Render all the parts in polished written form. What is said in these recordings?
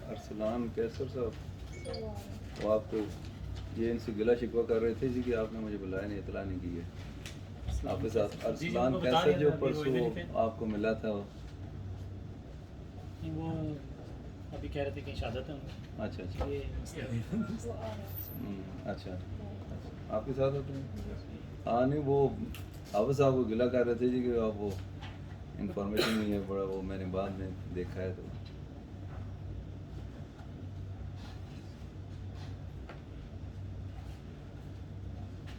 ارسلان کیسر صاحب، وہ آپ کو یہ ان سے گلا شکوہ کر رہے تھے جی کہ آپ نے مجھے بلایا نہیں، اطلاع نہیں کی ہے آپ کے ساتھ. ارسلان کیسر جو پرسوں آپ کو ملا تھا وہ ابھی کہہ رہے تھے کہ شہادت ہے. اچھا اچھا آپ کے ساتھ ہوتے ہیں. ہاں نہیں، وہ حافظ صاحب کو گلا کر رہے تھے جی کہ آپ وہ انفارمیشن نہیں ہے بڑا، وہ میں نے بعد میں دیکھا ہے. تو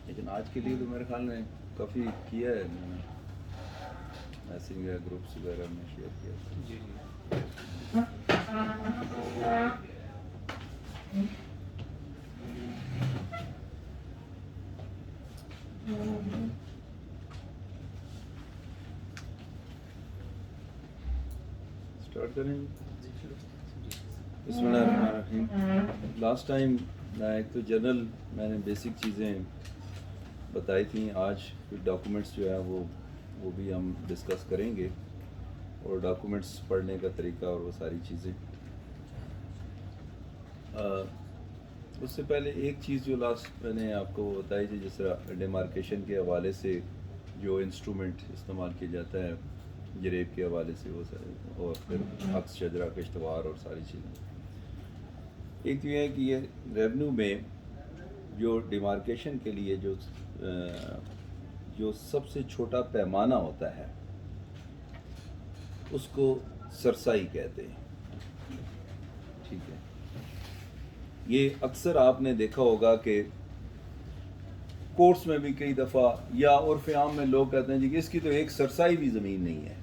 لیکن آج کے لیے تو میرے خیال میں کافی کیا ہے، میں نے میسنگ یا گروپس وغیرہ میں شیئر کیا. جی اسٹارٹ کریں. بسم اللہ الرحمن الرحیم. لاسٹ ٹائم ایک تو جنرل میں نے بیسک چیزیں بتائی تھیں. آج پھر ڈاکومنٹس جو ہے وہ بھی ہم ڈسکس کریں گے، اور ڈاکومنٹس پڑھنے کا طریقہ اور وہ ساری چیزیں. اس سے پہلے ایک چیز جو لاسٹ میں نے آپ کو بتائی تھی، جس طرح ڈیمارکیشن کے حوالے سے جو انسٹرومنٹ استعمال کیا جاتا ہے جریب کے حوالے سے، وہ سارے، اور پھر عکس شجرہ کشتوار اور ساری چیزیں. ایک تو یہ ہے کہ یہ ریونیو میں جو ڈیمارکیشن کے لیے جو سب سے چھوٹا پیمانہ ہوتا ہے اس کو سرسائی کہتے ہیں. ٹھیک ہے، یہ اکثر آپ نے دیکھا ہوگا کہ کورٹس میں بھی کئی دفعہ یا عرف عام میں لوگ کہتے ہیں جی کہ اس کی تو ایک سرسائی بھی زمین نہیں ہے.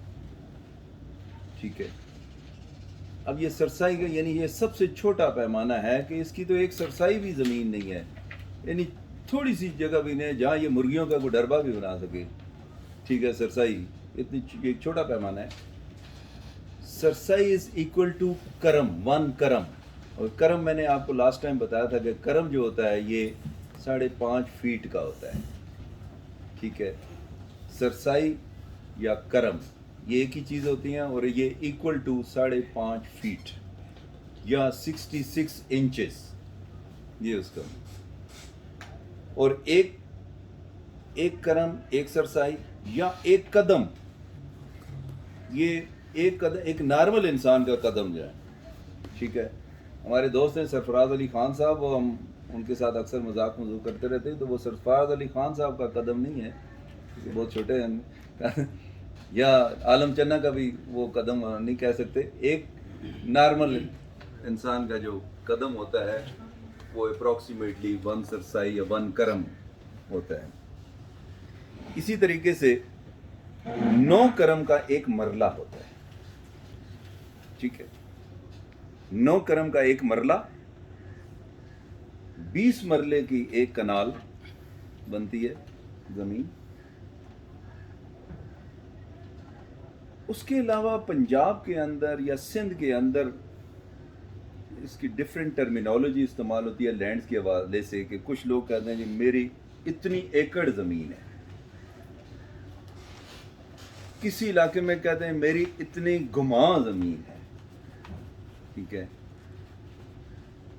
ٹھیک ہے، اب یہ سرسائی کا یعنی یہ سب سے چھوٹا پیمانہ ہے کہ اس کی تو ایک سرسائی بھی زمین نہیں ہے، یعنی تھوڑی سی جگہ بھی نہیں جہاں یہ مرغیوں کا کوئی ڈربہ بھی بنا سکے. ٹھیک ہے، سرسائی اتنی ایک چھوٹا پیمانہ ہے. سرسائی از ایکول ٹو کرم، 1 کرم. اور کرم میں نے آپ کو لاسٹ ٹائم بتایا تھا کہ کرم جو ہوتا ہے یہ 5.5 فیٹ کا ہوتا ہے. ٹھیک ہے، سرسائی یا کرم یہ ایک ہی چیز ہوتی ہیں، اور یہ ایکول ٹو 5.5 فیٹ یا 66 انچز یہ اس کا. اور ایک کرم، ایک سرسائی یا ایک قدم، یہ ایک قدم ایک نارمل انسان کا قدم جو ہے. ٹھیک ہے، ہمارے دوست ہیں سرفراز علی خان صاحب، وہ ہم ان کے ساتھ اکثر مذاق کرتے رہتے ہیں. تو وہ سرفراز علی خان صاحب کا قدم نہیں ہے، بہت چھوٹے ہیں، یا عالم چنا کا بھی وہ قدم نہیں کہہ سکتے. ایک نارمل انسان کا جو قدم ہوتا ہے وہ اپروکسیمیٹلی 1 سرسائی یا 1 کرم ہوتا ہے. اسی طریقے سے 9 کرم کا ایک مرلہ ہوتا ہے. ٹھیک ہے، 9 کرم کا ایک مرلہ، 20 مرلے کی ایک کنال بنتی ہے زمین. اس کے علاوہ پنجاب کے اندر یا سندھ کے اندر اس کی ڈیفرنٹ ٹرمینالوجی استعمال ہوتی ہے لینڈز کے حوالے سے، کہ کچھ لوگ کہتے ہیں جی میری اتنی ایکڑ زمین ہے، کسی علاقے میں کہتے ہیں میری اتنی گماں زمین ہے. ٹھیک ہے،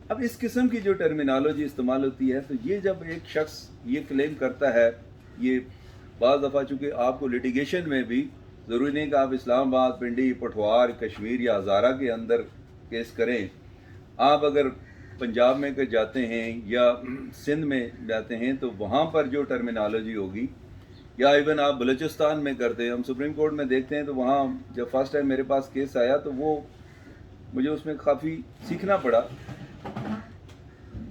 اب اس قسم کی جو ٹرمینالوجی استعمال ہوتی ہے، تو یہ جب ایک شخص یہ کلیم کرتا ہے، یہ بعض دفعہ چونکہ آپ کو لیٹیگیشن میں بھی ضروری نہیں کہ آپ اسلام آباد، پنڈی، پٹھوار، کشمیر یا ہزارہ کے اندر کیس کریں. آپ اگر پنجاب میں جاتے ہیں یا سندھ میں جاتے ہیں تو وہاں پر جو ٹرمینالوجی ہوگی، یا ایون آپ بلوچستان میں کرتے ہیں، ہم سپریم کورٹ میں دیکھتے ہیں، تو وہاں جب فرسٹ ٹائم میرے پاس کیس آیا تو وہ مجھے اس میں کافی سیکھنا پڑا.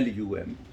LUM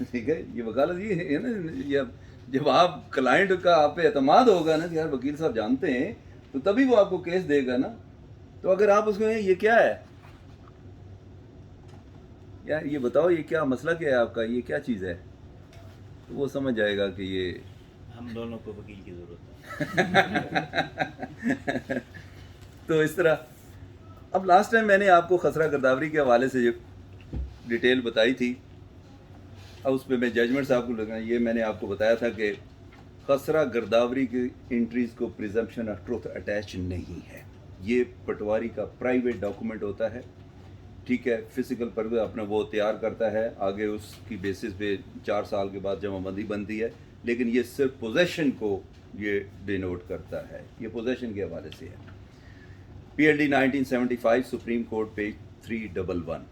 ٹھیک ہے، یہ وکالت یہ ہے نا، جب آپ کلائنٹ کا آپ پہ اعتماد ہوگا نا کہ یار وکیل صاحب جانتے ہیں، تو تبھی وہ آپ کو کیس دے گا نا. تو اگر آپ اس کو یہ کیا ہے یار یہ بتاؤ یہ کیا مسئلہ کیا ہے آپ کا، یہ کیا چیز ہے، تو وہ سمجھ جائے گا کہ یہ ہم دونوں کو وکیل کی ضرورت ہے. تو اس طرح. اب لاسٹ ٹائم میں نے آپ کو خسرہ گرداوری کے حوالے سے جو ڈیٹیل بتائی تھی، اب اس پہ میں ججمنٹ صاحب کو لگا، یہ میں نے آپ کو بتایا تھا کہ خسرہ گرداوری کی انٹریز کو پریزمپشن آف ٹروتھ اٹیچ نہیں ہے. یہ پٹواری کا پرائیویٹ ڈاکومنٹ ہوتا ہے، ٹھیک ہے. فزیکل پر اپنا وہ تیار کرتا ہے، آگے اس کی بیسس پہ 4 سال کے بعد جمع بندی بنتی ہے، لیکن یہ صرف پوزیشن کو یہ ڈینوٹ کرتا ہے، یہ پوزیشن کے حوالے سے ہے. P L D 1975 supreme court page 311.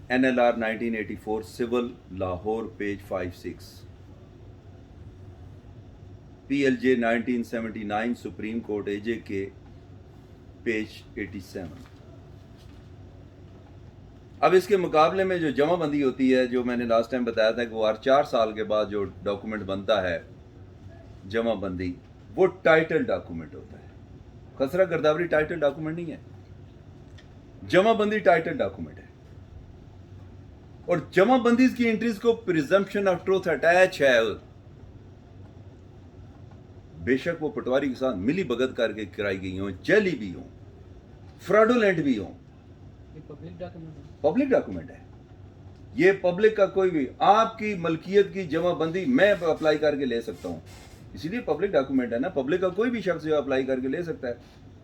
N L R 1984 civil Lahore page 56. P L J 1979 supreme court A J K page 87. اب اس کے مقابلے میں جو جمع بندی ہوتی ہے، جو میں نے لاسٹ ٹائم بتایا تھا کہ وہ ہر 4 سال کے بعد جو ڈاکومنٹ بنتا ہے جمع بندی، وہ ٹائٹل ڈاکومنٹ ہوتا ہے. خسرہ گرداوری ٹائٹل ڈاکومنٹ نہیں ہے، جمع بندی ٹائٹل ڈاکومنٹ ہے. اور جمع بندی کی انٹریز کو پریزمپشن آف ٹروتھ اٹیچ ہے. بے شک وہ پٹواری کے ساتھ ملی بھگت کر کے کرائی گئی ہوں، جعلی بھی ہوں، فراڈولینٹ بھی ہوں. پبلک ڈاکومنٹ ہے یہ، پبلک کا کوئی بھی آپ کی ملکیت کی جمع بندی میں اپلائی کر کے لے سکتا ہوں، اسی لیے پبلک ڈاکومنٹ ہے نا. پبلک کا کوئی بھی شخص جو اپلائی کر کے لے سکتا ہے.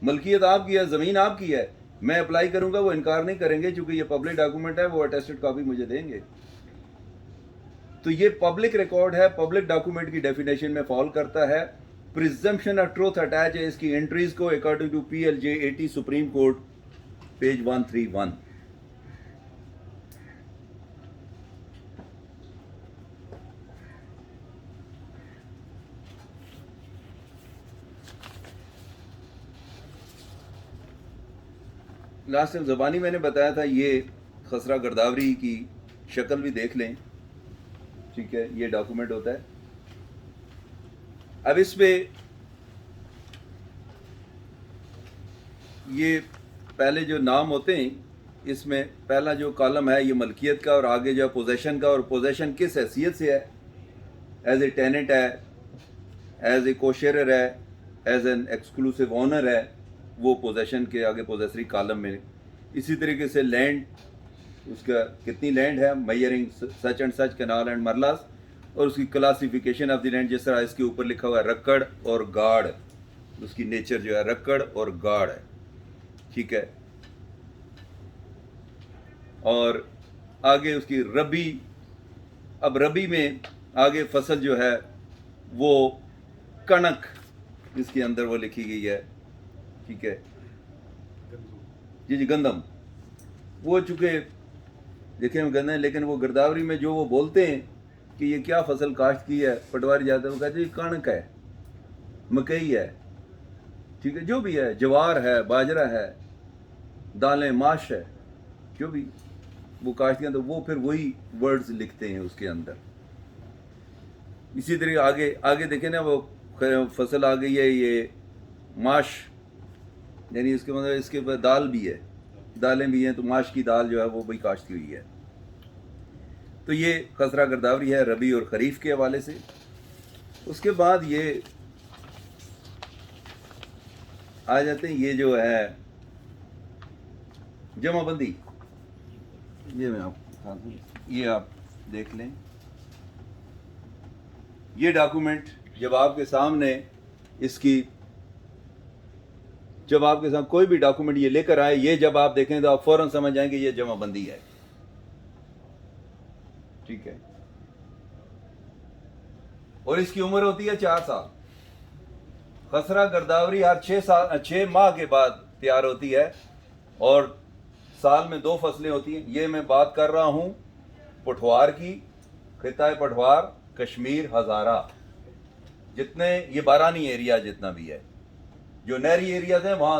ملکیت آپ کی ہے، زمین آپ کی ہے، میں اپلائی کروں گا، وہ انکار نہیں کریں گے چونکہ یہ پبلک ڈاکومنٹ ہے، وہ اٹیسٹڈ کاپی مجھے دیں گے. تو یہ پبلک ریکارڈ ہے، پبلک ڈاکومنٹ کی ڈیفینیشن میں فال کرتا ہے. پریزمپشن آف ٹروتھ اٹیچ ہے اس کی انٹریز کو according to P L J 80 supreme court page 131. Last time زبانی میں نے بتایا تھا، یہ خسرہ گرداوری کی شکل بھی دیکھ لیں، ٹھیک ہے. یہ ڈاکومنٹ ہوتا ہے. اب اس پہ یہ پہلے جو نام ہوتے ہیں، اس میں پہلا جو کالم ہے یہ ملکیت کا، اور آگے جو پوزیشن کا، اور پوزیشن کس حیثیت سے ہے، ایز اے ٹیننٹ ہے، ایز اے کوشیرر ہے، ایز این ایکسکلوسیو اونر ہے، وہ پوزیشن کے آگے پوزیسری کالم میں. اسی طریقے سے لینڈ، اس کا کتنی لینڈ ہے، measuring such and such kanal and مرلاس، اور اس کی کلاسیفیکیشن آف دی لینڈ، جس طرح اس کے اوپر لکھا ہوا ہے رکڑ اور گاڑ، اس کی نیچر جو ہے رکڑ اور گاڑ ہے، ٹھیک ہے. اور آگے اس کی ربی، اب ربی میں آگے فصل جو ہے وہ کنک، اس کے اندر وہ لکھی گئی ہے، ٹھیک ہے. جی گندم، وہ چونکہ دیکھیں ہم گندم، لیکن وہ گرداوری میں جو وہ بولتے ہیں کہ یہ کیا فصل کاشت کی ہے، پٹواری جاتے ہیں وہ کہتے ہیں یہ کنک ہے، مکئی ہے، ٹھیک ہے، جو بھی ہے، جوار ہے، باجرہ ہے، دالیں، ماش ہے، جو بھی وہ کاشت کیا، تو وہ پھر وہی ورڈز لکھتے ہیں اس کے اندر. اسی طرح آگے دیکھیں نا، وہ فصل آ گئی ہے یہ ماش، یعنی اس کے مطلب اس کے بعد دال بھی ہے، دالیں بھی ہیں، تو ماش کی دال جو ہے وہ بھی کاشت کی ہوئی ہے. تو یہ خسرہ گرداوری ہے ربی اور خریف کے حوالے سے. اس کے بعد یہ آ جاتے ہیں، یہ جو ہے جمع بندی. یہ میں آپ یہ آپ دیکھ لیں، یہ ڈاکومنٹ جب آپ کے سامنے اس کی، جب آپ کے سامنے کوئی بھی ڈاکومنٹ یہ لے کر آئے، یہ جب آپ دیکھیں تو آپ فوراً سمجھ جائیں کہ یہ جمع بندی ہے، ٹھیک ہے. اور اس کی عمر ہوتی ہے 4 سال. خسرہ گرداوری ہر 6 ماہ کے بعد تیار ہوتی ہے، اور سال میں 2 فصلیں ہوتی ہیں. یہ میں بات کر رہا ہوں پٹھوار کی، خطہ پٹھوار، کشمیر، ہزارہ، جتنے یہ بارانی ایریا جتنا بھی ہے. جو نہری ایریاز ہیں وہاں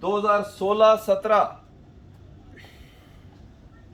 2016-17।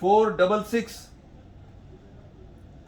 466।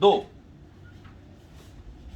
2,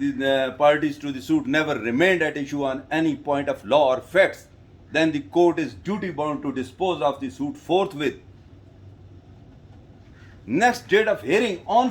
the parties to the suit never remained at issue on any point of law or facts, then the court is duty bound to dispose of the suit forthwith. Next date of hearing on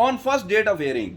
on first date of hearing,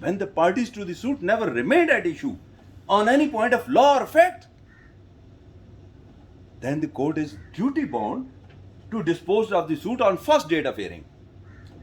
when the parties to the suit never remained at issue on any point of law or fact, then the court is duty bound to dispose of the suit on first date of hearing.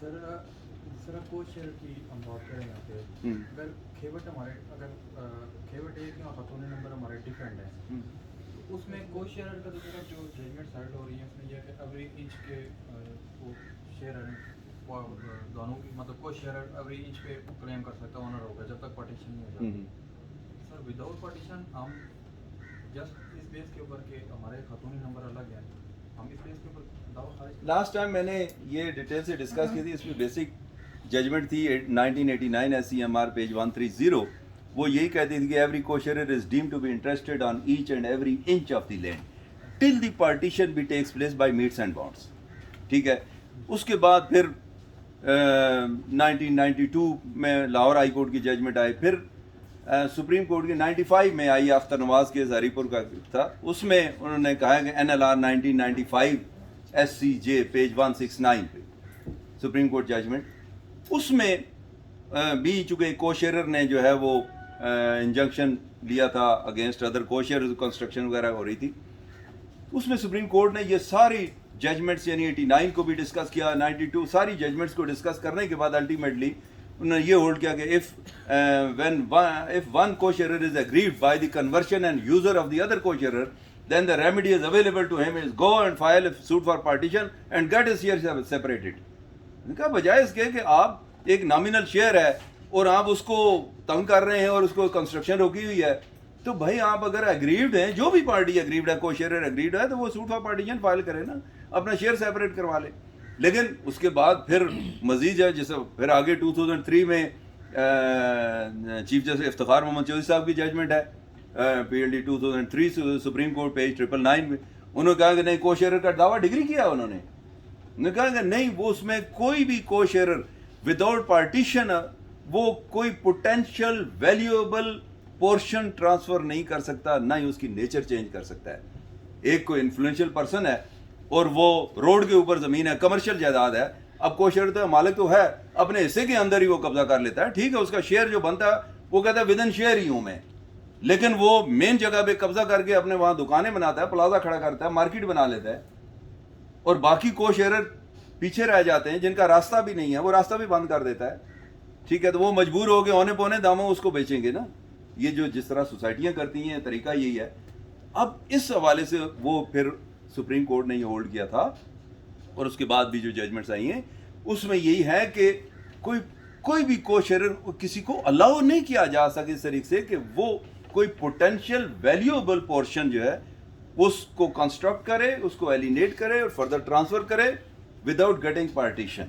سر سر کو share کی ہم بات کریں یہاں پہ اگر کھیوٹ ہمارے اگر کھیوٹ ایک یا خاتون نمبر ہمارے ڈفرینٹ ہیں تو اس میں کو شیئر کا تو جو ججمنٹ سائڈ ہو رہی ہے اس میں یہ کہ ایوری انچ کے وہ شیئر دونوں کی مطلب کو شیئر ایوری انچ پہ کلیم کر سکتا اونر ہوگا جب تک پارٹیشن نہیں ہو جاتا سر وداؤٹ پارٹیشن ہم جسٹ اس بیس کے اوپر کہ ہمارے خاتون نمبر الگ ہیں ہم اس بیس کے اوپر دعویٰ خارج لاسٹ ٹائم میں نے یہ ڈیٹیل سے ڈسکس کی تھی. اس میں بیسک ججمنٹ تھی 1989 SCMR پیج 130. وہ یہی کہتی تھی کہ every cosharer is deemed to be interested on each and every inch of the land till the partition be takes place by metes and bounds. ٹھیک ہے. اس کے بعد پھر 1992 میں لاہور ہائی کورٹ کی ججمنٹ آئی. پھر سپریم کورٹ کی 95 میں آئی اختر نواز کے ہری پور کا تھا. اس میں انہوں نے کہا کہ NLR 1995 SCJ پیج 169 پہ سپریم کورٹ ججمنٹ. اس میں بھی چونکہ کوشیئرر نے جو ہے وہ انجنکشن لیا تھا اگینسٹ ادر کوشیئر, کنسٹرکشن وغیرہ ہو رہی تھی. اس میں سپریم کورٹ نے یہ ساری ججمنٹس یعنی 89 کو بھی ڈسکس کیا, 92 ساری ججمنٹس کو ڈسکس کرنے کے بعد الٹیمیٹلی انہوں نے یہ ہولڈ کیا کہ if one co-sharer is aggrieved by the conversion and user of the other co-sharer, then the remedy is available to him is go and file a suit for partition and get his share separated. کہا بجائے اس کے کہ آپ ایک nominal share ہے اور آپ اس کو تنگ کر رہے ہیں اور اس کو کنسٹرکشن روکی ہوئی ہے, تو بھائی آپ اگر اگریوڈ ہیں, جو بھی پارٹی اگریوڈ ہے, کو شیئر اگریوڈ ہے, تو وہ سوٹ فار پارٹیشن فائل کرے نا, اپنا شیئر سیپریٹ کروا لے. لیکن اس کے بعد پھر مزید ہے جیسے پھر آگے 2003 میں چیف جسٹس افتخار محمد چودھری صاحب کی ججمنٹ ہے PLD 2003 سپریم کورٹ پیج 999 میں. انہوں نے کہا کہ نہیں کو شیئرر کا دعویٰ ڈگری کیا انہوں نے کہا کہ نہیں وہ اس میں کوئی بھی کو شیئرر وداؤٹ پارٹیشن وہ کوئی پوٹینشیل ویلیویبل پورشن ٹرانسفر نہیں کر سکتا, نہ ہی اس کی نیچر چینج کر سکتا ہے. ایک کوئی انفلوئنشیل پرسن ہے اور وہ روڈ کے اوپر زمین ہے, کمرشل جائیداد ہے, اب کو شیئر تو مالک تو ہے, اپنے حصے کے اندر ہی وہ قبضہ کر لیتا ہے. ٹھیک ہے, اس کا شیئر جو بنتا ہے وہ کہتا ہے ود ان شیئر ہی ہوں میں, لیکن وہ مین جگہ پہ قبضہ کر کے اپنے وہاں دکانیں بناتا ہے, پلازا کھڑا کرتا ہے, مارکیٹ بنا لیتا ہے, اور باقی کو شیئرر پیچھے رہ جاتے ہیں جن کا راستہ بھی نہیں ہے, وہ راستہ بھی بند کر دیتا ہے. ٹھیک ہے, تو وہ مجبور ہو کے اونے پونے داموں اس کو بیچیں گے نا. یہ جو جس طرح سوسائٹیاں کرتی ہیں طریقہ یہی ہے. اب اس حوالے سے وہ پھر سپریم کورٹ نے یہ ہولڈ کیا تھا, اور اس کے بعد بھی جو ججمنٹس آئی ہیں اس میں یہی ہے کہ کوئی بھی کو شیئرر کسی کو الاؤ نہیں کیا جا سکے اس طریقے سے کہ وہ کوئی پوٹینشیل ویلیویبل پورشن جو ہے اس کو کنسٹرکٹ کرے, اس کو ایلینیٹ کرے اور فردر ٹرانسفر کرے وداؤٹ گیٹنگ پارٹیشن.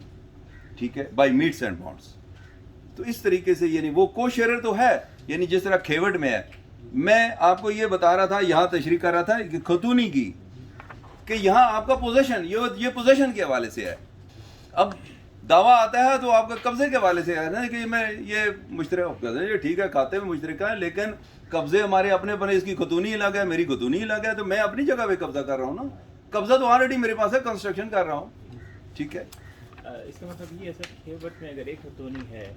ٹھیک ہے, بائی میٹس اینڈ باؤنڈس. تو اس طریقے سے یعنی وہ کو شیئرر تو ہے, یعنی جس طرح کھیوٹ میں ہے. میں آپ کو یہ بتا رہا تھا, یہاں تشریح کر رہا تھا کہ خاتونی کی, کہ یہاں آپ کا پوزیشن یہ پوزیشن کے حوالے سے ہے. اب دعویٰ آتا ہے تو آپ کا قبضے کے حوالے سے ہے نا, کہ میں یہ مشترک یہ ٹھیک ہے کھاتے میں مشترکہ ہے, لیکن قبضے ہمارے اپنے بنے, اس کی خاتونی علاقہ ہے, میری خاتونی علاقہ ہے, تو میں اپنی جگہ پہ قبضہ کر رہا ہوں نا. قبضہ تو آلریڈی میرے پاس ہے, کنسٹرکشن کر رہا ہوں. ٹھیک ہے, اس کا مطلب یہ ہے سر کھیوٹ میں اگر ایک خاتونی ہے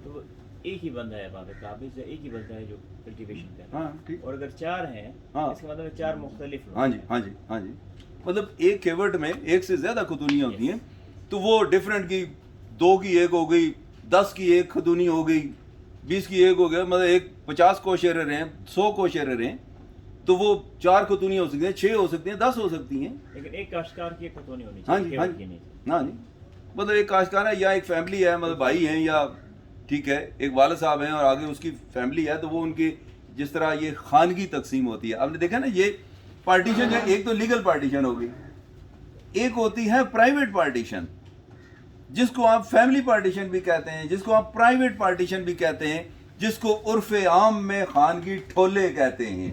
تو ایک ہی بندہ ہے وہاں پہ قابض, ایک ہی بندہ ہے جو کلٹیویشن کر رہا ہے. اور اگر چار ہیں اس کا مطلب چار مختلف. ہاں جی, مطلب ایک کھیوٹ میں ایک سے زیادہ خاتونیاں ہوتی ہیں, تو وہ ڈفرینٹ کی 2 کی ایک ہو گئی, 10 کی ایک خاتونی ہو گئی, 20 کی ایک ہو گیا, مطلب ایک 50 کو شیئرر ہیں, 100 کو شیئرر ہیں, تو وہ 4 خاتونیاں ہو سکتی ہیں, 6 ہو سکتی ہیں, 10 ہو سکتی ہیں. لیکن ایک کاشتکار کی ایک خاتونی ہونی ہاں چاہیے. جی, مطلب ایک کاشتکار ہے یا ایک فیملی ہے, مطلب بھائی ہیں یا ٹھیک ہے ایک والد صاحب ہیں اور آگے اس کی فیملی ہے, تو وہ ان کی جس طرح یہ خانگی تقسیم ہوتی ہے. آپ نے دیکھا نا یہ پارٹیشن جو ایک تو لیگل پارٹیشن ہو گئی, ایک ہوتی ہے پرائیویٹ پارٹیشن جس کو آپ فیملی پارٹیشن بھی کہتے ہیں, جس کو آپ پرائیویٹ پارٹیشن بھی کہتے ہیں, جس کو عرف عام میں خانگی ٹھولے کہتے ہیں.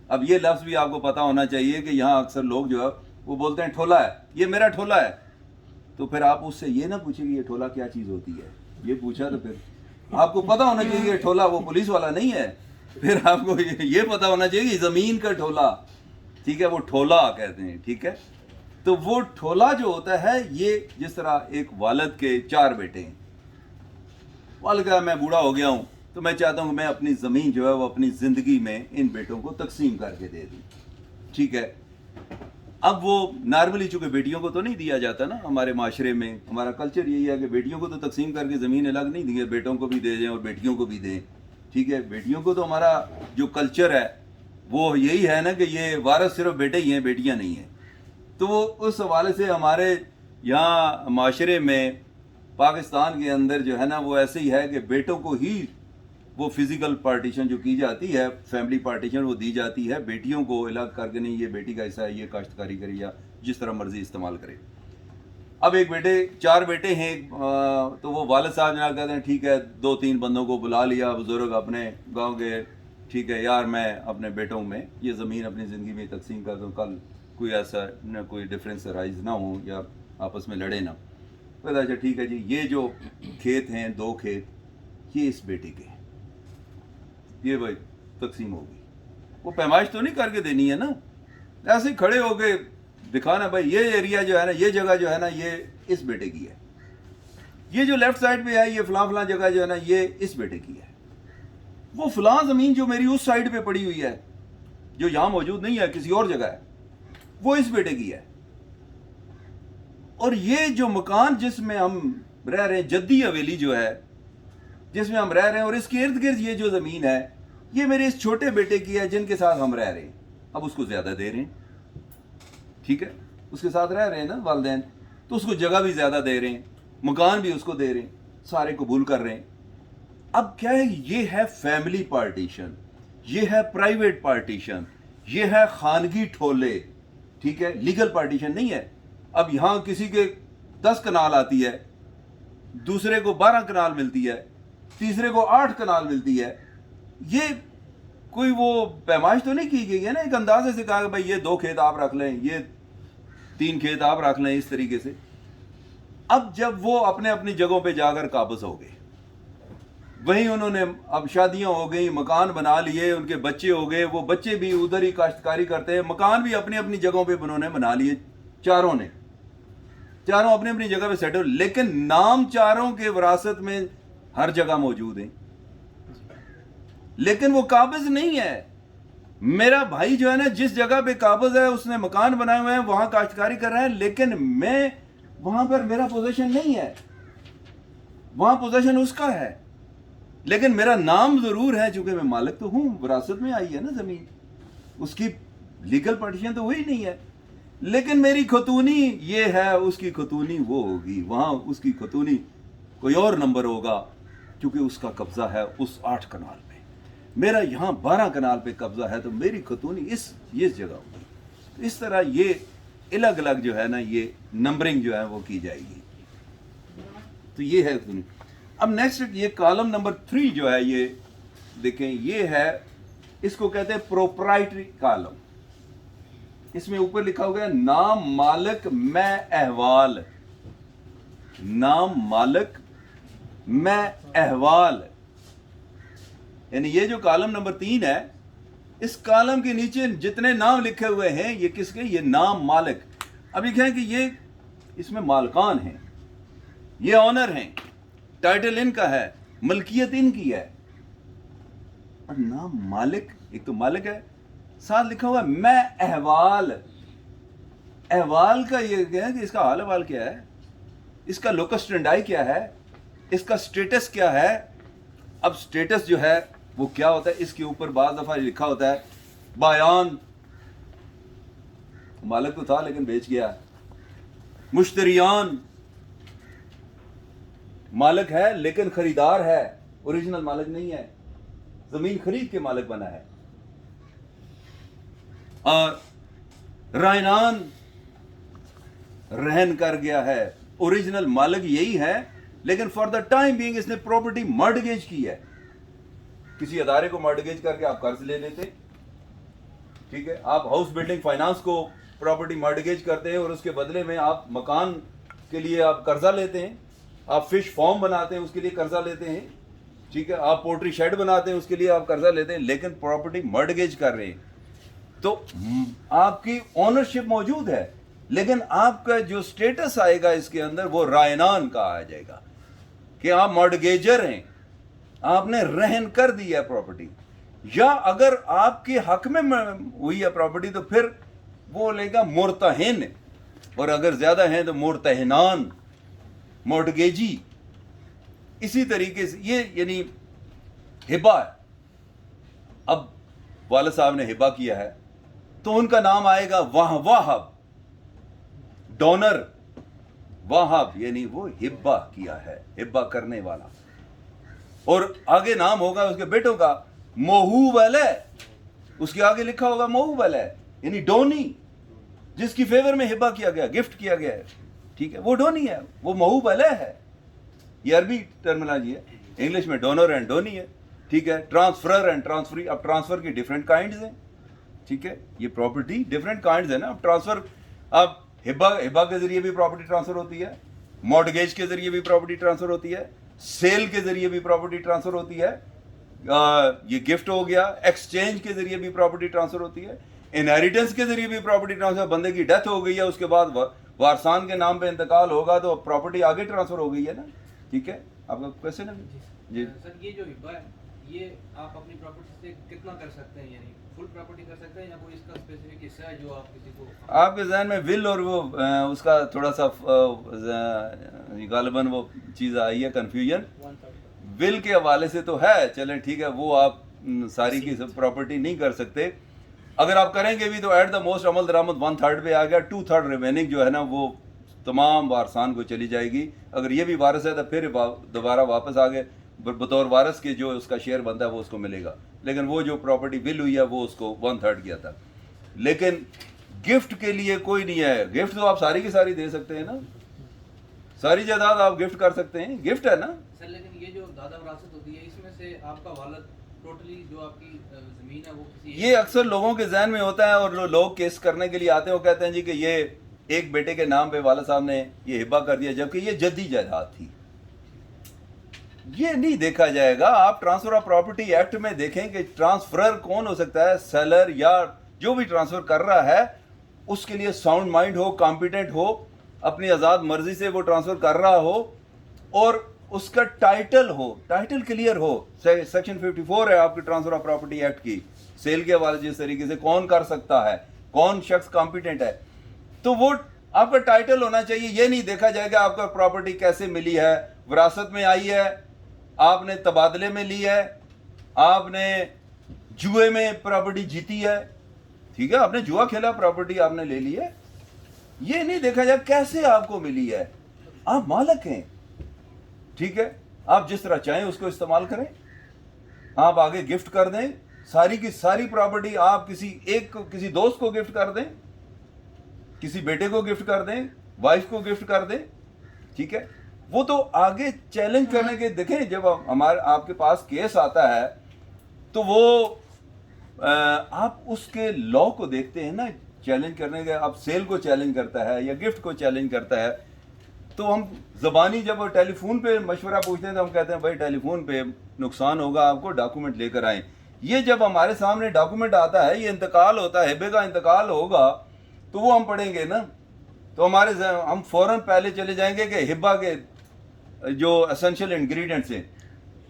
اب یہ لفظ بھی آپ کو پتا ہونا چاہیے کہ یہاں اکثر لوگ جو ہے وہ بولتے ہیں ٹھولا ہے, یہ میرا ٹھولا ہے. تو پھر آپ اس سے یہ نہ پوچھیں کہ یہ ٹھولا کیا چیز ہوتی ہے, یہ پوچھا تو پھر آپ کو پتا ہونا چاہیے کہ ٹھولا وہ پولیس والا نہیں ہے. پھر آپ کو یہ پتا ہونا چاہیے کہ زمین کا ٹھولا, ٹھیک ہے, وہ ٹھولا کہتے ہیں. ٹھیک ہے, تو وہ ٹھولا جو ہوتا ہے یہ جس طرح ایک والد کے 4 بیٹے ہیں, والد کہا میں بوڑھا ہو گیا ہوں تو میں چاہتا ہوں کہ میں اپنی زمین جو ہے وہ اپنی زندگی میں ان بیٹوں کو تقسیم کر کے دے دوں. ٹھیک ہے, اب وہ نارملی چونکہ بیٹیوں کو تو نہیں دیا جاتا نا ہمارے معاشرے میں، ہمارا کلچر یہی ہے کہ بیٹیوں کو تو تقسیم کر کے زمین الگ نہیں دیں، بیٹوں کو بھی دے دیں اور بیٹیوں کو بھی دیں، ٹھیک ہے. بیٹیوں کو تو ہمارا جو کلچر ہے وہ یہی ہے نا کہ یہ وارث صرف بیٹے ہی ہیں، بیٹیاں نہیں ہیں. تو وہ اس حوالے سے ہمارے یہاں معاشرے میں پاکستان کے اندر جو ہے نا وہ ایسے ہی ہے کہ بیٹوں کو ہی وہ فزیکل پارٹیشن جو کی جاتی ہے، فیملی پارٹیشن وہ دی جاتی ہے، بیٹیوں کو الگ کر کے نہیں یہ بیٹی کا حصہ ہے، یہ کاشتکاری کرے یا جس طرح مرضی استعمال کرے. اب ایک بیٹے 4 بیٹے ہیں تو وہ والد صاحب جناب کہتے ہیں ٹھیک ہے 2-3 بندوں کو بلا لیا بزرگ اپنے گاؤں کے، ٹھیک ہے یار میں اپنے بیٹوں میں یہ زمین اپنی زندگی میں تقسیم کر دوں، کل کوئی ایسا نہ کوئی ڈفرینس رائز نہ ہو یا آپس میں لڑے نہ. اچھا ٹھیک ہے جی یہ جو کھیت ہیں 2 کھیت یہ اس بیٹے کے، یہ بھائی تقسیم ہوگی. وہ پیمائش تو نہیں کر کے دینی ہے نا، ایسے ہی کھڑے ہو کے دکھانا بھائی یہ ایریا جو ہے نا، یہ جگہ جو ہے نا یہ اس بیٹے کی ہے، یہ جو لیفٹ سائڈ پہ ہے یہ فلاں فلاں جگہ جو ہے نا یہ اس بیٹے کی ہے. وہ فلاں زمین جو میری اس سائڈ پہ پڑی ہوئی ہے جو یہاں موجود نہیں ہے کسی اور جگہ ہے وہ اس بیٹے کی ہے. اور یہ جو مکان جس میں ہم رہ رہے ہیں، جدی حویلی جو ہے جس میں ہم رہ رہے ہیں، اور اس کے ارد گرد یہ جو زمین ہے یہ میرے اس چھوٹے بیٹے کی ہے جن کے ساتھ ہم رہ رہے ہیں. اب اس کو زیادہ دے رہے ہیں، ٹھیک ہے اس کے ساتھ رہ رہے ہیں نا والدین، تو اس کو جگہ بھی زیادہ دے رہے ہیں، مکان بھی اس کو دے رہے ہیں، سارے قبول کر رہے ہیں. اب کیا ہے، یہ ہے فیملی پارٹیشن، یہ ہے پرائیویٹ پارٹیشن، یہ ہے خانگی ٹھولے، ٹھیک ہے لیگل پارٹیشن نہیں ہے. اب یہاں کسی کے 10 کنال آتی ہے، دوسرے کو 12 کنال ملتی ہے، تیسرے کو 8 کنال ملتی ہے. یہ کوئی وہ پیمائش تو نہیں کی گئی ہے نا، ایک اندازے سے کہا کہ بھائی یہ 2 کھیت آپ رکھ لیں، یہ 3 کھیت آپ رکھ لیں، اس طریقے سے. اب جب وہ اپنے اپنی جگہوں پہ جا کر قابض ہو گئے، وہیں انہوں نے اب شادیاں ہو گئی، مکان بنا لیے، ان کے بچے ہو گئے، وہ بچے بھی ادھر ہی کاشتکاری کرتے ہیں، مکان بھی اپنی اپنی جگہوں پہ انہوں نے بنا لیے، چاروں اپنی اپنی جگہ پہ سیٹل. لیکن نام چاروں کے وراثت میں ہر جگہ موجود ہیں، لیکن وہ قابض نہیں ہے. میرا بھائی جو ہے نا جس جگہ پہ قابض ہے اس نے مکان بنائے ہوئے ہیں، وہاں کاشتکاری کر رہے ہیں، لیکن میں وہاں پر میرا پوزیشن نہیں ہے، وہاں پوزیشن اس کا ہے، لیکن میرا نام ضرور ہے چونکہ میں مالک تو ہوں، وراثت میں آئی ہے نا زمین، اس کی لیگل پارٹیشن تو وہی نہیں ہے. لیکن میری خطونی یہ ہے، اس کی خطونی وہ ہوگی، وہاں اس کی خطونی کوئی اور نمبر ہوگا کیونکہ اس کا قبضہ ہے اس 8 کنال پہ، میرا یہاں 12 کنال پہ قبضہ ہے تو میری خطونی یہ جگہ ہوگی. اس طرح یہ الگ الگ جو ہے نا یہ نمبرنگ جو ہے وہ کی جائے گی. تو یہ ہے خطونی. اب نیکسٹ یہ کالم نمبر 3 جو ہے یہ دیکھیں، یہ ہے اس کو کہتے ہیں پروپرائٹری کالم. اس میں اوپر لکھا ہو گیا نام مالک میں احوال، نام مالک میں احوال، یعنی یہ جو کالم نمبر 3 ہے اس کالم کے نیچے جتنے نام لکھے ہوئے ہیں یہ کس کے، یہ نام مالک. اب لکھیں کہ یہ اس میں مالکان ہیں، یہ آنر ہیں، ٹائٹل ان کا ہے، ملکیت ان کی ہے، اور نام مالک ایک تو مالک ہے، ساتھ لکھا ہوا میں احوال. احوال کا یہ ہے کہ اس کا حال احوال کیا ہے، اس کا لوکس ٹرینڈائی کیا ہے، اس کا سٹیٹس کیا ہے. اب سٹیٹس جو ہے وہ کیا ہوتا ہے، اس کے اوپر بعض دفعہ لکھا ہوتا ہے بایان، مالک تو تھا لیکن بیچ گیا. مشتریان، مالک ہے لیکن خریدار ہے، اوریجنل مالک نہیں ہے، زمین خرید کے مالک بنا ہے. اور رائنان، رہن کر گیا ہے، اوریجنل مالک یہی ہے لیکن فار دا ٹائم بینگ اس نے پراپرٹی مارٹگیج کی ہے. کسی ادارے کو مارٹگیج کر کے آپ قرض لے لیتے، ٹھیک ہے، آپ ہاؤس بلڈنگ فائنانس کو پراپرٹی مارٹگیج کرتے ہیں اور اس کے بدلے میں آپ مکان کے لیے آپ قرضہ لیتے ہیں، آپ فش فارم بناتے ہیں اس کے لیے قرضہ لیتے ہیں، ٹھیک ہے، آپ پولٹری شیڈ بناتے ہیں اس کے لیے آپ قرضہ لیتے ہیں، لیکن پراپرٹی مارٹگیج کر رہے ہیں. تو آپ کی اونرشپ موجود ہے لیکن آپ کا جو سٹیٹس آئے گا اس کے اندر وہ رائنان کا آ جائے گا کہ آپ مارٹگیجر ہیں، آپ نے رہن کر دی ہے پراپرٹی. یا اگر آپ کے حق میں ہوئی ہے پراپرٹی تو پھر وہ لے گا مرتہن, اور اگر زیادہ ہیں تو مرتہنان, مورٹگیجی. اسی طریقے سے یہ یعنی ہبا ہے. اب والد صاحب نے ہبا کیا ہے تو ان کا نام آئے گا واہب, ڈونر. واہب یعنی وہ ہبا کیا ہے, ہبا کرنے والا. اور آگے نام ہوگا اس کے بیٹوں کا موہوب علیہ, اس کے آگے لکھا ہوگا موہوب علیہ, یعنی ڈونی, جس کی فیور میں ہبا کیا گیا, گفٹ کیا گیا ہے. ٹھیک ہے, وہ ڈونی ہے, وہ موہوب علیہ ہے. یہ عربی ٹرمنالوجی ہے, انگلش میں ڈونر اینڈ ڈونی ہے. ٹھیک ہے, ٹرانسفرر اینڈ ٹرانسفری. اب ٹرانسفر کی ڈفرینٹ کائنڈز ہیں. ٹھیک ہے, یہ پراپرٹی ڈفرینٹ کائنڈز ہیں نا. اب ٹرانسفر, اب ہبا کے ذریعے بھی پراپرٹی ٹرانسفر ہوتی ہے, مارٹگیج کے ذریعے بھی پراپرٹی ٹرانسفر ہوتی ہے, سیل کے ذریعے بھی پراپرٹی ٹرانسفر ہوتی ہے, یہ گفٹ ہو گیا, ایکسچینج کے ذریعے بھی پراپرٹی ٹرانسفر ہوتی ہے, انہیریٹنس کے ذریعے بھی پراپرٹی ٹرانسفر. بندے کی ڈیتھ ہو گئی ہے, اس کے بعد وارثان کے نام پہ انتقال ہوگا تو پراپرٹی آگے ٹرانسفر ہو گئی ہے نا. ٹھیک ہے, آپ کا کویسچن ہے جی سر. یہ جو ہبا ہے یہ آپ اپنی پراپرٹی سے کتنا کر سکتے ہیں, یعنی فل پراپرٹی کر سکتے ہیں یا کوئی اس کا اسپیسیفک حصہ ہے جو آپ کسی کو, آپ کے ذہن میں ول اور وہ اس کا تھوڑا سا غالباً وہ چیز آئی ہے کنفیوژن. ول کے حوالے سے تو ہے, چلیں ٹھیک ہے, وہ آپ ساری کی پراپرٹی نہیں کر سکتے. اگر آپ کریں گے بھی تو ایٹ دا موسٹ عمل درآمد 1/3 پہ آ گیا, 2/3 ریمیننگ جو ہے نا وہ تمام وارثان کو چلی جائے گی. اگر یہ بھی وارث ہے تو پھر دوبارہ واپس آ گئے بطور وارث کے, جو اس کا شیئر بنتا ہے وہ اس کو ملے گا. لیکن وہ جو پراپرٹی ول ہوئی ہے وہ اس کو 1/3 کیا تھا. لیکن گفٹ کے لیے کوئی نہیں ہے. گفٹ تو آپ ساری کی ساری دے سکتے ہیں نا, ساری جائیداد آپ گفٹ کر سکتے ہیں, گفٹ ہے نا سر. لیکن یہ جو دادا وراثت ہوتی ہے اس میں سے آپ کا والد ٹوٹلی جو آپ کی زمین ہے وہ کسی, یہ اکثر لوگوں کے ذہن میں ہوتا ہے, اور لوگ کیس کرنے کے لیے آتے ہیں, وہ کہتے ہیں جی کہ یہ ایک بیٹے کے نام پہ والد صاحب نے یہ ہبا کر دیا, جبکہ یہ جدی جائیداد تھی. یہ نہیں دیکھا جائے گا. آپ ٹرانسفر آف پراپرٹی ایکٹ میں دیکھیں کہ ٹرانسفرر کون ہو سکتا ہے, سیلر یا جو بھی ٹرانسفر کر رہا ہے اس کے لیے ساؤنڈ مائنڈ ہو, کمپیٹنٹ ہو, اپنی آزاد مرضی سے وہ ٹرانسفر کر رہا ہو, اور اس کا ٹائٹل ہو, ٹائٹل کلیئر ہو. سیکشن 54 ہے آپ کے ٹرانسفر آف پراپرٹی ایکٹ کی, سیل کے حوالے جس طریقے سے کون کر سکتا ہے, کون شخص کمپیٹنٹ ہے, تو وہ آپ کا ٹائٹل ہونا چاہیے. یہ نہیں دیکھا جائے گا آپ کا پراپرٹی کیسے ملی ہے, وراثت میں آئی ہے, آپ نے تبادلے میں لی ہے, آپ نے جوئے میں پراپرٹی جیتی ہے. ٹھیک ہے, آپ نے جوا کھیلا, پراپرٹی آپ نے لے لی ہے. یہ نہیں دیکھا جائے کیسے آپ کو ملی ہے. آپ مالک ہیں. ٹھیک ہے, آپ جس طرح چاہیں اس کو استعمال کریں. آپ آگے گفٹ کر دیں, ساری کی ساری پراپرٹی آپ کسی دوست کو گفٹ کر دیں, کسی بیٹے کو گفٹ کر دیں, وائف کو گفٹ کر دیں. ٹھیک ہے, وہ تو آگے چیلنج کرنے کے, دیکھیں جب آپ کے پاس کیس آتا ہے تو وہ آپ اس کے لا کو دیکھتے ہیں نا, چیلنج کرنے کے. اب سیل کو چیلنج کرتا ہے یا گفٹ کو چیلنج کرتا ہے تو ہم زبانی جب ٹیلی فون پہ مشورہ پوچھتے ہیں تو ہم کہتے ہیں بھائی ٹیلی فون پہ نقصان ہوگا, آپ کو ڈاکومنٹ لے کر آئیں. یہ جب ہمارے سامنے ڈاکومنٹ آتا ہے, یہ انتقال ہوتا ہے, ہبے کا انتقال ہوگا تو وہ ہم پڑھیں گے نا, تو ہم فوراً پہلے چلے جائیں گے کہ ہبا کے جو اسینشیل انگریڈینٹس ہیں.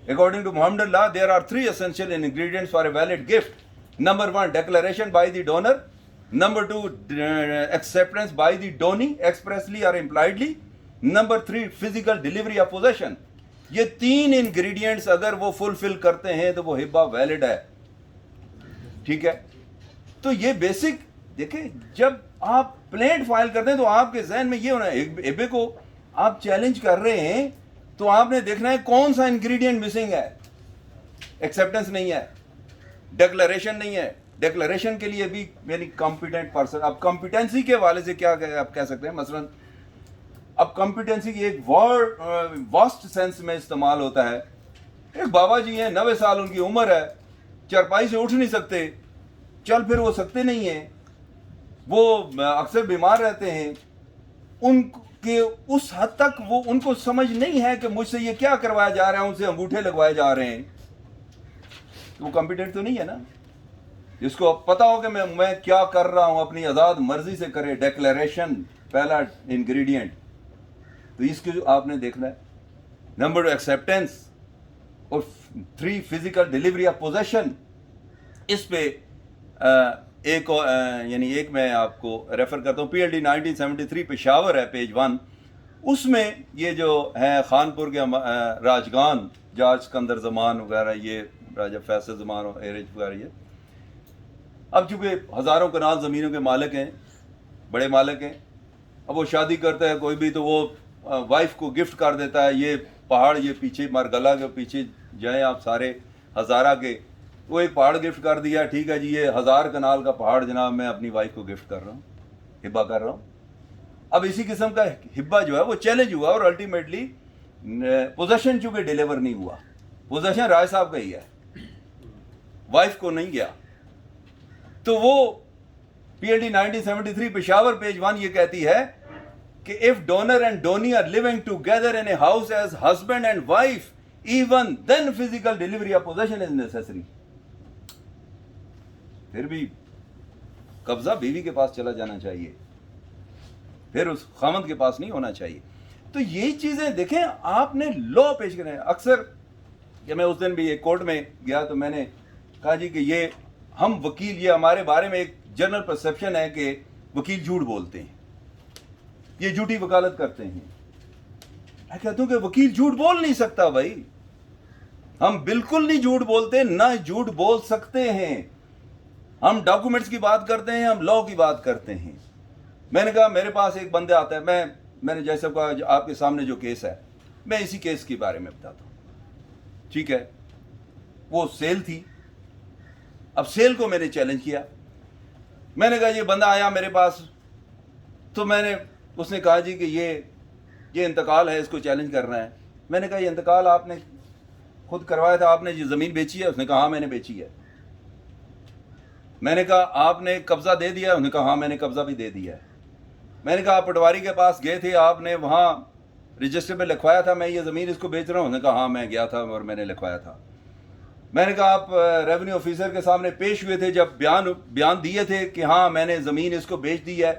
According to Muhammad Allah there are 3 essential ingredients for a valid gift. Number 1, declaration by the donor. Number 2, acceptance by the donee expressly or impliedly. Number 3, physical delivery of possession. یہ 3 انگریڈینٹس اگر وہ فلفل کرتے ہیں تو وہ ہبا valid ہے. ٹھیک ہے, تو یہ بیسک دیکھیں, جب آپ پلینٹ فائل کرتے ہیں تو آپ کے ذہن میں یہ ہونا ہے, ہبے کو آپ چیلنج کر رہے ہیں تو آپ نے دیکھنا ہے کون سا انگریڈینٹ مسنگ ہے. ایکسیپٹنس نہیں ہے, ڈیکلریشن نہیں ہے. ڈیکلریشن کے لیے بھی یعنی کمپیٹنٹ پرسن. اب کمپیٹنسی کے حوالے سے کیا آپ کہہ سکتے ہیں, مثلا اب کمپیٹنسی کی ایک واسٹ سینس میں استعمال ہوتا ہے. ایک بابا جی ہیں, 90 سال ان کی عمر ہے, چرپائی سے اٹھ نہیں سکتے, چل پھر وہ سکتے نہیں ہیں, وہ اکثر بیمار رہتے ہیں. ان کے اس حد تک وہ ان کو سمجھ نہیں ہے کہ مجھ سے یہ کیا کروایا جا رہا ہے, ان سے انگوٹھے لگوائے جا رہے ہیں. وہ کمپیٹنٹ تو نہیں ہے نا. جس کو پتا ہو کہ میں کیا کر رہا ہوں, اپنی آزاد مرضی سے کرے. ڈیکلیریشن پہلا انگریڈینٹ, تو اس کو آپ نے دیکھنا ہے. نمبر 2 ایکسیپٹنس, اور 3 فزیکل ڈیلیوری آف پوزیشن. اس پہ ایک یعنی ایک میں آپ کو ریفر کرتا ہوں, PLD 1973 پشاور ہے, پیج 1. اس میں یہ جو ہے خانپور کے راجگان جارج سکندر زمان وغیرہ, یہ راجہ فیصل زمان اور ایرج وغیرہ, یہ اب چونکہ ہزاروں کنال زمینوں کے مالک ہیں, بڑے مالک ہیں, اب وہ شادی کرتا ہے کوئی بھی تو وہ وائف کو گفٹ کر دیتا ہے, یہ پہاڑ یہ پیچھے مرگلا کے پیچھے جائیں آپ سارے ہزارہ کے, وہ ایک پہاڑ گفٹ کر دیا, ٹھیک ہے جی یہ 1000 کنال کا پہاڑ جناب میں اپنی وائف کو گفٹ کر رہا ہوں, ہبہ کر رہا ہوں. اب اسی قسم کا ہبہ جو ہے وہ چیلنج ہوا اور الٹیمیٹلی پوزیشن چونکہ ڈیلیور نہیں ہوا, پوزیشن رائے صاحب کا ہی ہے, وائف کو نہیں گیا. تو وہ PLD 1973 پشاور پیج 1 یہ کہتی ہے کہ if donor and donee are living together in a house as husband and wife, even then physical delivery of possession is necessary. پھر بھی قبضہ بیوی کے پاس چلا جانا چاہیے, پھر اس خامند کے پاس نہیں ہونا چاہیے. تو یہی چیزیں دیکھیں آپ نے لا پیش کریں. اکثر کہ میں اس دن بھی ایک کورٹ میں گیا تو میں نے کہا جی کہ یہ ہم وکیل, یہ ہمارے بارے میں ایک جنرل پرسیپشن ہے کہ وکیل جھوٹ بولتے ہیں, یہ جھوٹی وکالت کرتے ہیں. میں کہتا ہوں کہ وکیل جھوٹ بول نہیں سکتا بھائی, ہم بالکل نہیں جھوٹ بولتے, نہ جھوٹ بول سکتے ہیں. ہم ڈاکومنٹس کی بات کرتے ہیں, ہم لا کی بات کرتے ہیں. میں نے کہا میرے پاس ایک بندہ آتا ہے, میں نے جیسے کہا آپ کے سامنے جو کیس ہے میں اسی کیس کے بارے میں بتاتا ہوں, ٹھیک ہے. وہ سیل تھی, اب سیل کو میں نے چیلنج کیا. میں نے کہا یہ بندہ آیا میرے پاس تو اس نے کہا جی کہ یہ انتقال ہے, اس کو چیلنج کرنا ہے. میں نے کہا یہ انتقال آپ نے خود کروایا تھا, آپ نے یہ زمین بیچی ہے؟ اس نے کہا ہاں میں نے بیچی ہے. میں نے کہا آپ نے قبضہ دے دیا؟ اس نے کہا ہاں میں نے قبضہ بھی دے دیا ہے. میں نے کہا آپ پٹواری کے پاس گئے تھے, آپ نے وہاں رجسٹر پہ لکھوایا تھا میں یہ زمین اس کو بیچ رہا ہوں؟ اس نے کہا ہاں میں گیا تھا اور میں نے لکھوایا تھا. میں نے کہا آپ ریونیو آفیسر کے سامنے پیش ہوئے تھے جب بیان دیے تھے کہ ہاں میں نے زمین اس کو بیچ دی ہے؟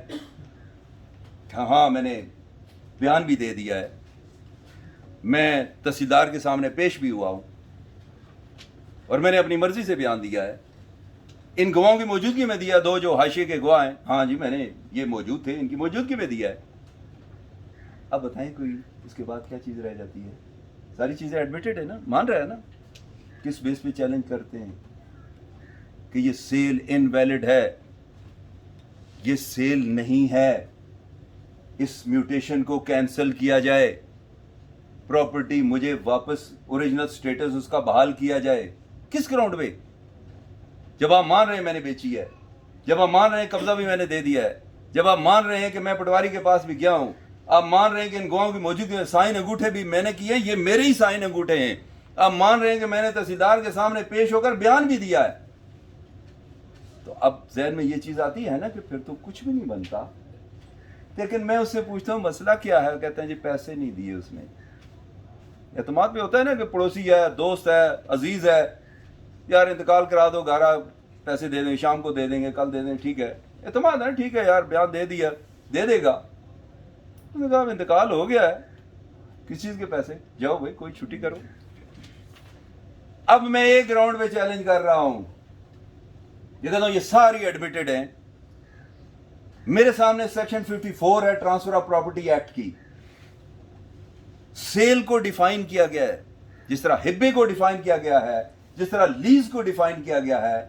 ہاں میں نے بیان بھی دے دیا ہے, میں تحصیلدار کے سامنے پیش بھی ہوا ہوں اور میں نے اپنی مرضی سے بیان دیا ہے. ان گواہوں کی موجودگی میں دیا, 2 جو حاشیے کے گواہ ہیں, ہاں جی میں نے یہ موجود تھے, ان کی موجودگی میں دیا ہے. اب بتائیں کوئی اس کے بعد کیا چیز رہ جاتی ہے؟ ساری چیزیں ایڈمیٹڈ ہے نا, مان رہا ہے نا. کس بیس پہ چیلنج کرتے ہیں کہ یہ سیل انویلڈ ہے؟ یہ سیل نہیں ہے, اس میوٹیشن کو کینسل کیا جائے, پراپرٹی مجھے واپس اوریجنل سٹیٹس اس کا بحال کیا جائے. کس گراؤنڈ پہ؟ جب آپ مان رہے ہیں میں نے بیچی ہے, جب آپ مان رہے ہیں قبضہ بھی میں نے دے دیا ہے, جب آپ مان رہے ہیں کہ میں پٹواری کے پاس بھی گیا ہوں, آپ مان رہے ہیں کہ ان گواہوں کی موجودگی میں سائن انگوٹھے بھی میں نے کیے, یہ میرے ہی سائن انگوٹھے ہیں, آپ مان رہے ہیں کہ میں نے تحصیلدار کے سامنے پیش ہو کر بیان بھی دیا ہے. تو اب ذہن میں یہ چیز آتی ہے نا کہ پھر تو کچھ بھی نہیں بنتا. لیکن میں اس سے پوچھتا ہوں مسئلہ کیا ہے؟ کہتے ہیں جی پیسے نہیں دیے اس نے. اعتماد بھی ہوتا ہے نا کہ پڑوسی ہے, دوست ہے, عزیز ہے, یار انتقال کرا دو, گارا پیسے دے دیں, شام کو دے دیں گے, کل دے دیں, ٹھیک ہے. اعتماد ہے, ٹھیک ہے یار بیان دے دیا, دے دے گا. انہوں نے کہا انتقال ہو گیا ہے, کس چیز کے پیسے؟ جاؤ بھائی کوئی چھٹی کرو. اب میں ایک گراؤنڈ پہ چیلنج کر رہا ہوں, یہ کہتا ہوں یہ ساری ایڈمیٹڈ ہیں. میرے سامنے سیکشن 54 ہے ٹرانسفر آف پراپرٹی ایکٹ کی. سیل کو ڈیفائن کیا گیا ہے, جس طرح ہبے کو ڈیفائن کیا گیا ہے, جس طرح لیز کو ڈیفائن کیا گیا ہے,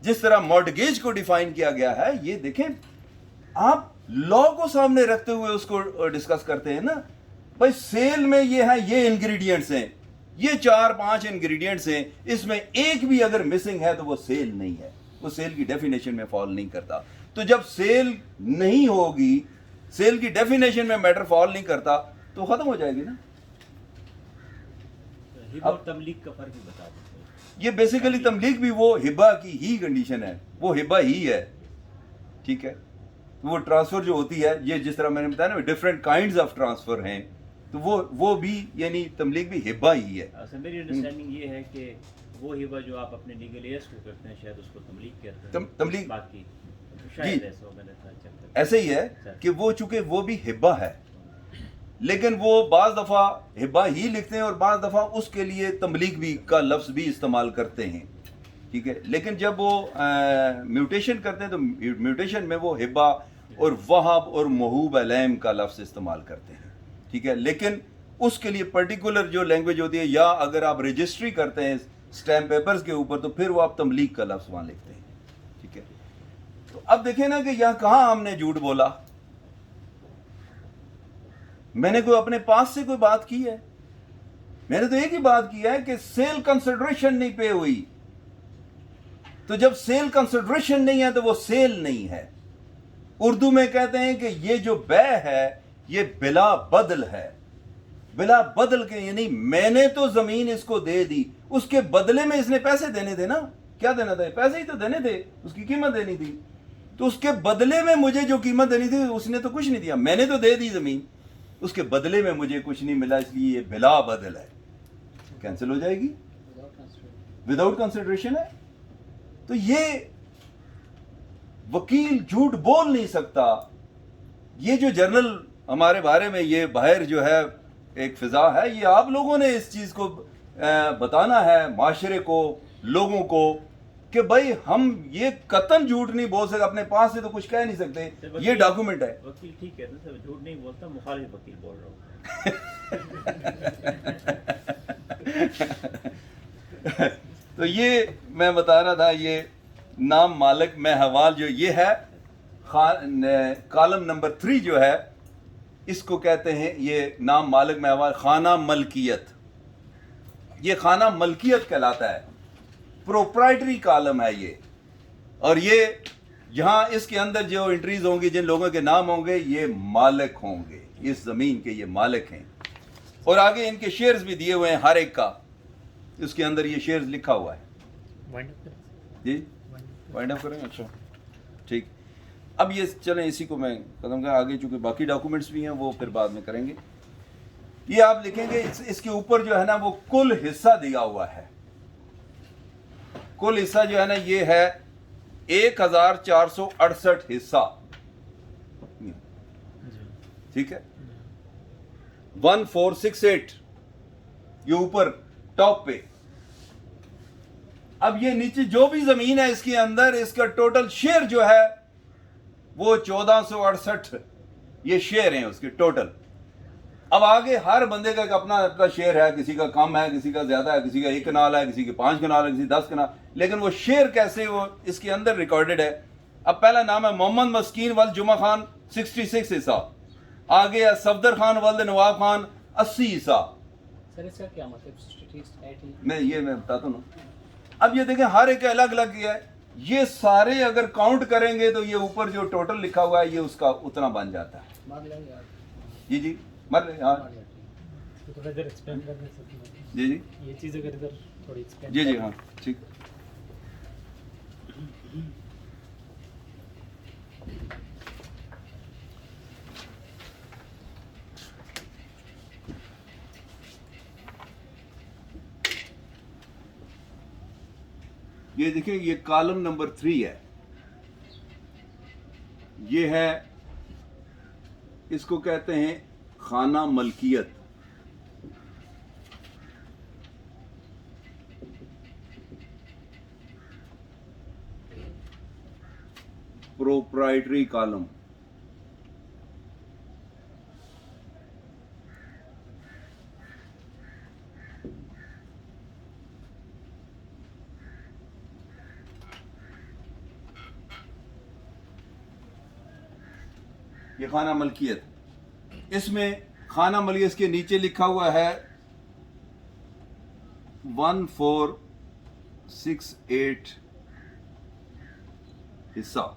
جس طرح مارٹگیج کو ڈیفائن کیا گیا ہے. یہ دیکھیں آپ لا کو سامنے رکھتے ہوئے اس کو ڈسکس کرتے ہیں نا. بھائی سیل میں یہ ہے, یہ انگریڈینٹس ہیں, یہ 4-5 انگریڈینٹس ہیں, اس میں ایک بھی اگر مسنگ ہے تو وہ سیل نہیں ہے, وہ سیل کی ڈیفینیشن میں فال نہیں کرتا. تو جب سیل نہیں ہوگی, سیل کی ڈیفینیشن میں میٹر فال نہیں کرتا تو ختم ہو جائے گی نا. ہبہ اور تملیک کا فرق بھی بتا دیں. یہ بیسیکلی تملیک بھی وہ ہبہ کی ہی کنڈیشن ہے, وہ ہبہ ہی ہے, ٹھیک ہے. وہ ٹرانسفر جو ہوتی ہے, یہ جس طرح میں نے بتایا نا ڈفرینٹ کائنڈز آف ٹرانسفر ہیں, تو وہ بھی یعنی تملیک بھی ہبہ ہی ہے. میری انڈرسٹینڈنگ یہ ہے کہ وہ ہبہ جو آپ اپنے لیگل ایئرس کو کرتے ہیں شاید اس کو تملیک کہتے ہیں. تملیک باقی جی ایسے ہی ہے کہ وہ چونکہ وہ بھی ہبہ ہے, لیکن وہ بعض دفعہ ہبہ ہی لکھتے ہیں اور بعض دفعہ اس کے لیے تملیک بھی کا لفظ بھی استعمال کرتے ہیں. ٹھیک ہے. لیکن جب وہ میوٹیشن کرتے ہیں تو میوٹیشن میں وہ ہبا اور وہب اور محوب علیم کا لفظ استعمال کرتے ہیں, ٹھیک ہے. لیکن اس کے لیے پرٹیکولر جو لینگویج ہوتی ہے, یا اگر آپ رجسٹری کرتے ہیں اسٹیمپ پیپرز کے اوپر تو پھر وہ آپ تملیغ کا لفظ وہاں لکھتے ہیں, ٹھیک ہے. تو اب دیکھیں نا کہ یہاں کہاں ہم نے جھوٹ بولا. میں نے کوئی اپنے پاس سے کوئی بات کی ہے؟ میں نے تو ایک ہی بات کی ہے کہ سیل کنسیڈریشن نہیں پے ہوئی. تو جب سیل کنسیڈریشن نہیں ہے تو وہ سیل نہیں ہے. اردو میں کہتے ہیں کہ یہ جو بے ہے یہ بلا بدل ہے. بلا بدل کے یعنی میں نے تو زمین اس کو دے دی, اس کے بدلے میں اس نے پیسے دینے تھے نا. کیا دینا تھا؟ پیسے ہی تو دینے تھے, اس کی قیمت دینی تھی. تو اس کے بدلے میں مجھے جو قیمت دینی تھی اس نے تو کچھ نہیں دیا. میں نے تو دے دی زمین, اس کے بدلے میں مجھے کچھ نہیں ملا, اس لیے یہ بلا بدل ہے. کینسل ہو جائے گی, وداؤٹ کنسیڈریشن ہے. تو یہ وکیل جھوٹ بول نہیں سکتا. یہ جو جرنل ہمارے بارے میں یہ باہر جو ہے ایک فضا ہے, یہ آپ لوگوں نے اس چیز کو بتانا ہے معاشرے کو, لوگوں کو, کہ بھائی ہم یہ قطعاً جھوٹ نہیں بول سکتے, اپنے پاس سے تو کچھ کہہ نہیں سکتے. یہ ڈاکومنٹ ہے. وکیل ٹھیک ہے سر, جھوٹ نہیں بولتا, مخالف وکیل بول رہا ہوں. تو یہ میں بتا رہا تھا, یہ نام مالک میں حوال جو یہ ہے کالم نمبر 3 جو ہے اس کو کہتے ہیں یہ نام مالک میں حوال خانہ ملکیت. یہ خانہ ملکیت کہلاتا ہے, پروپرائٹری کالم ہے یہ. اور یہ یہاں اس کے اندر جو انٹریز ہوں گی, جن لوگوں کے نام ہوں گے یہ مالک ہوں گے, اس زمین کے یہ مالک ہیں. اور آگے ان کے شیئرز بھی دیے ہوئے ہیں ہر ایک کا, اس کے اندر یہ شیئرز لکھا ہوا ہے. جی وائنڈ اپ کریں گے, اچھا ٹھیک. اب یہ چلیں اسی کو میں ختم کریں, آگے چونکہ باقی ڈاکومنٹس بھی ہیں وہ پھر بعد میں کریں گے. یہ آپ لکھیں گے اس کے اوپر جو ہے نا وہ کل حصہ دیا ہوا ہے. کل حصہ جو ہے نا یہ ہے 1468 حصہ, ٹھیک ہے, 1468 یہ اوپر ٹاپ پہ. اب یہ نیچے جو بھی زمین ہے اس کے اندر اس کا ٹوٹل شیئر جو ہے وہ 1468 یہ شیئر ہیں اس کے ٹوٹل. اب آگے ہر بندے کا ایک اپنا اپنا شیئر ہے, کسی کا کم ہے, کسی کا زیادہ ہے, کسی کا 1 کنال ہے, کسی کے 5 کنال ہے, کسی 10 کنال, لیکن وہ شیئر کیسے وہ اس کے اندر ریکارڈڈ ہے. اب پہلا نام ہے محمد مسکین ولد جمعہ خان 66 حصہ, آگے ہے صفدر خان ولد نواب خان 80 حصہ. سر اس کا کیا مطلب؟ میں بتاتا ہوں. اب یہ دیکھیں ہر ایک الگ الگ ہے. یہ سارے اگر کاؤنٹ کریں گے تو یہ اوپر جو ٹوٹل لکھا ہوا ہے یہ اس کا اتنا بن جاتا ہے. جی جی مر لیں, ہاں جی جی یہ چیز اگر ادھر تھوڑی جی جی ہاں ٹھیک. یہ دیکھیں یہ کالم نمبر 3 ہے, یہ ہے اس کو کہتے ہیں خانہ ملکیت. Proprietary column. یہ خانہ ملکیت, اس میں خانہ ملکیت اس کے نیچے لکھا ہوا ہے 1468 حصہ.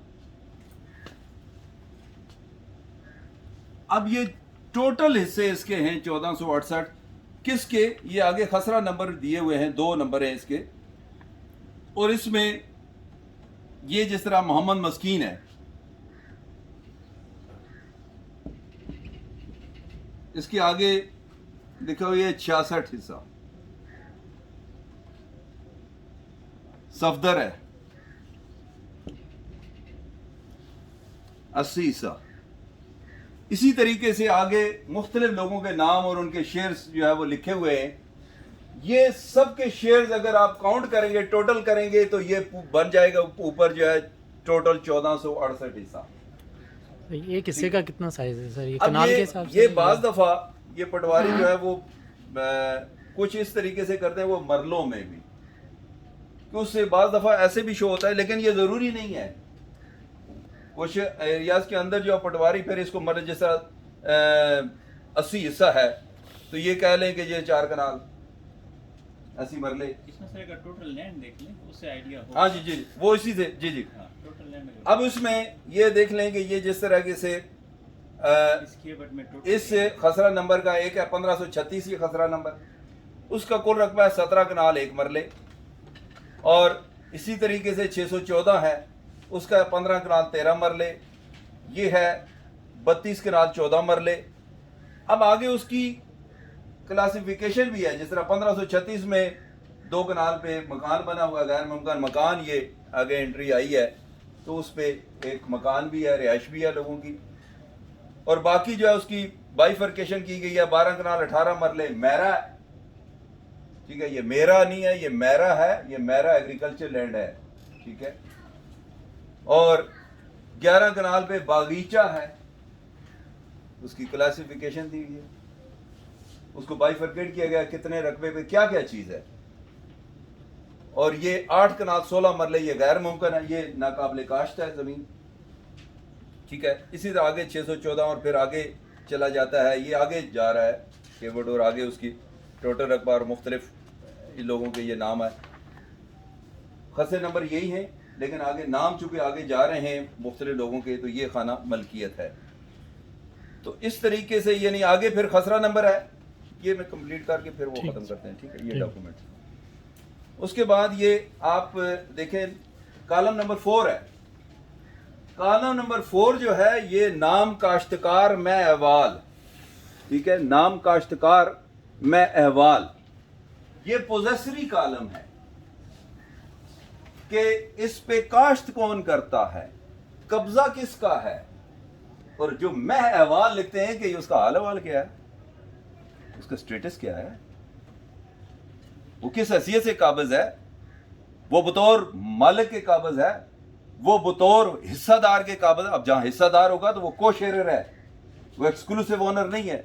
اب یہ ٹوٹل حصے اس کے ہیں 1468. کس کے؟ یہ آگے خسرہ نمبر دیے ہوئے ہیں, 2 نمبر ہیں اس کے. اور اس میں یہ جس طرح محمد مسکین ہے اس کے آگے دیکھو یہ 66 حصہ. صفدر ہے 80 حصہ. اسی طریقے سے آگے مختلف لوگوں کے نام اور ان کے شیئرز جو ہے وہ لکھے ہوئے ہیں. یہ سب کے شیئرز اگر آپ کاؤنٹ کریں گے ٹوٹل کریں گے تو یہ بن جائے گا اوپر جو ہے ٹوٹل 1468 حصہ. ایک حصے کا کتنا سائز ہے سر یہ اب کنال کے حساب سے؟ یہ بعض دفعہ یہ پٹواری جو ہے وہ کچھ اس طریقے سے کرتے ہیں وہ مرلوں میں بھی کہ اس سے بعض دفعہ ایسے بھی شو ہوتا ہے لیکن یہ ضروری نہیں ہے. کچھ ایریاز کے اندر جو پٹواری پھر اس کو مرل جس طرح 80 حصہ ہے تو یہ کہہ لیں کہ یہ 4 کنال 80 مرلے. اس میں سر اگر ٹوٹل لینڈ دیکھ لیں اس سے آئیڈیا ہو. ہاں جی وہ اسی سے جی ٹوٹل لینڈ اب اس میں یہ دیکھ لیں کہ یہ جس طرح کے سے اس کھیوٹ میں اس خسرہ نمبر کا ایک ہے 1536 یہ خسرہ نمبر اس کا کل رقبہ ہے 17 کنال 1 مرلے اور اسی طریقے سے 614 ہے اس کا 15 کنال 13 مرلے یہ ہے 32 کنال 14 مرلے. اب آگے اس کی کلاسیفیکیشن بھی ہے جس طرح 1536 میں 2 کنال پہ مکان بنا ہوا غیر ممکن مکان یہ آگے انٹری آئی ہے تو اس پہ ایک مکان بھی ہے رہائش بھی ہے لوگوں کی اور باقی جو ہے اس کی بائیفرکیشن کی گئی ہے 12 کنال 18 مرلے میرا ہے. ٹھیک ہے یہ میرا نہیں ہے یہ میرا ہے یہ میرا ایگریکلچر لینڈ ہے. ٹھیک ہے اور 11 کنال پہ باغیچہ ہے اس کی کلاسیفیکیشن دی گئی ہے اس کو بائیفرکیٹ کیا گیا کتنے رقبے پہ کیا کیا چیز ہے اور یہ 8 کنال 16 مرلے یہ غیر ممکن ہے یہ ناقابل کاشت ہے زمین. ٹھیک ہے اسی طرح آگے 614 اور پھر آگے چلا جاتا ہے یہ آگے جا رہا ہے کیوٹ اور آگے اس کی ٹوٹل رقبہ اور مختلف لوگوں کے یہ نام ہے. خسرے نمبر یہی ہیں لیکن آگے نام چونکہ آگے جا رہے ہیں مختلف لوگوں کے تو یہ خانہ ملکیت ہے. تو اس طریقے سے یعنی آگے پھر خسرہ نمبر ہے یہ میں کمپلیٹ کر کے پھر وہ ختم کرتے ہیں. ٹھیک ہے یہ ڈاکومنٹ اس کے بعد یہ آپ دیکھیں کالم نمبر 4 ہے. کالم نمبر 4 جو ہے یہ نام کاشتکار میں احوال. ٹھیک ہے نام کاشتکار میں احوال یہ پوزیسری کالم ہے کہ اس پہ کاشت کون کرتا ہے قبضہ کس کا ہے اور جو میں احوال لکھتے ہیں کہ اس کا حال احوال کیا ہے اس کا سٹیٹس کیا ہے وہ کس حیثیت سے قابض ہے وہ بطور مالک کے قابض ہے وہ بطور حصہ دار کے قابض ہے. اب جہاں حصہ دار ہوگا تو وہ کو شیئرر ہے وہ ایکسکلوسیو اونر نہیں ہے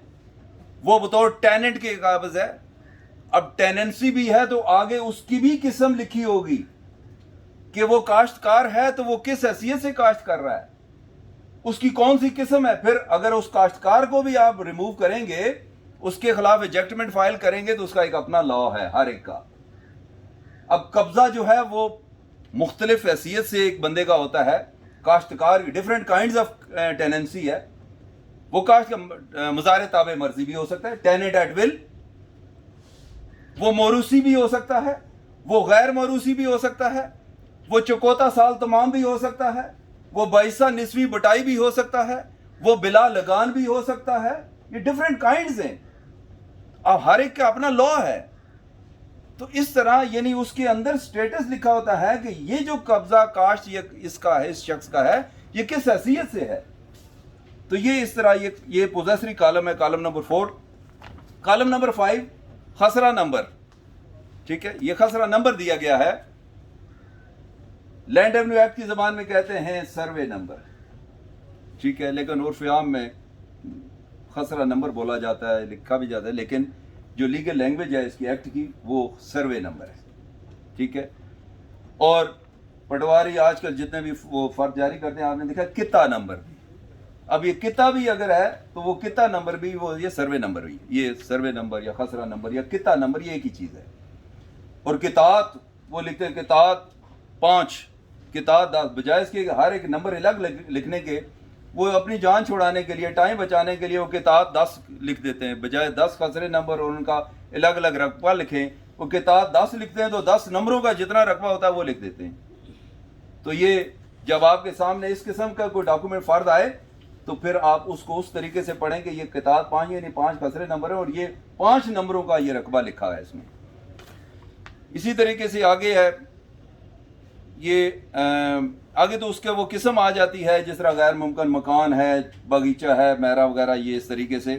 وہ بطور ٹیننٹ کے قابض ہے. اب ٹیننسی بھی ہے تو آگے اس کی بھی قسم لکھی ہوگی کہ وہ کاشتکار ہے تو وہ کس حیثیت سے کاشت کر رہا ہے اس کی کون سی قسم ہے. پھر اگر اس کاشتکار کو بھی آپ ریموو کریں گے اس کے خلاف ایجیکٹمنٹ فائل کریں گے تو اس کا ایک اپنا لا ہے ہر ایک کا. اب قبضہ جو ہے وہ مختلف حیثیت سے ایک بندے کا ہوتا ہے. کاشتکار ڈفرینٹ کائنڈز آف ٹیننسی ہے وہ کاشت کا مزار تابع مرضی بھی ہو سکتا ہے ٹیننٹ ایٹ ول وہ موروثی بھی ہو سکتا ہے وہ غیر موروثی بھی ہو سکتا ہے وہ چکوتا سال تمام بھی ہو سکتا ہے وہ بائیسا نصفی بٹائی بھی ہو سکتا ہے وہ بلا لگان بھی ہو سکتا ہے. یہ ڈفرینٹ کائنڈز ہیں اب ہر ایک کا اپنا لا ہے. تو اس طرح یعنی اس کے اندر سٹیٹس لکھا ہوتا ہے کہ یہ جو قبضہ کاشت اس کا ہے اس شخص کا ہے یہ کس حیثیت سے ہے. تو یہ اس طرح یہ پوزیسری کالم ہے کالم نمبر 4. کالم نمبر 5 خسرہ نمبر. ٹھیک ہے یہ خسرہ نمبر دیا گیا ہے لینڈ ریونیو ایکٹ کی زبان میں کہتے ہیں سروے نمبر. ٹھیک ہے لیکن عرف عام میں خسرہ نمبر بولا جاتا ہے لکھا بھی جاتا ہے لیکن جو لیگل لینگویج ہے اس کی ایکٹ کی وہ سروے نمبر ہے. ٹھیک ہے اور پٹواری آج کل جتنے بھی وہ فرد جاری کرتے ہیں آپ نے دیکھا کتا نمبر بھی. اب یہ کتا بھی اگر ہے تو وہ کتا نمبر بھی وہ یہ سروے نمبر بھی یہ سروے نمبر یا خسرہ نمبر یا کتا نمبر یہ ایک ہی چیز ہے. اور کتات وہ لکھتے ہیں کتات 5 کتات 10 بجائے اس کے ہر ایک نمبر الگ لکھنے کے وہ اپنی جان چھڑانے کے لیے ٹائم بچانے کے لیے وہ کتات 10 لکھ دیتے ہیں بجائے 10 خسرے نمبر اور ان کا الگ الگ رقبہ لکھیں وہ کتات 10 لکھتے ہیں تو 10 نمبروں کا جتنا رقبہ ہوتا ہے وہ لکھ دیتے ہیں. تو یہ جب آپ کے سامنے اس قسم کا کوئی ڈاکومنٹ فرد آئے تو پھر آپ اس کو اس طریقے سے پڑھیں کہ یہ کتاب 5 یعنی 5 خسرے نمبر ہے اور یہ 5 نمبروں کا یہ رقبہ لکھا ہے اس میں. اسی طریقے سے آگے ہے یہ آگے تو اس کے وہ قسم آ جاتی ہے جس طرح غیر ممکن مکان ہے باغیچہ ہے میرا وغیرہ یہ اس طریقے سے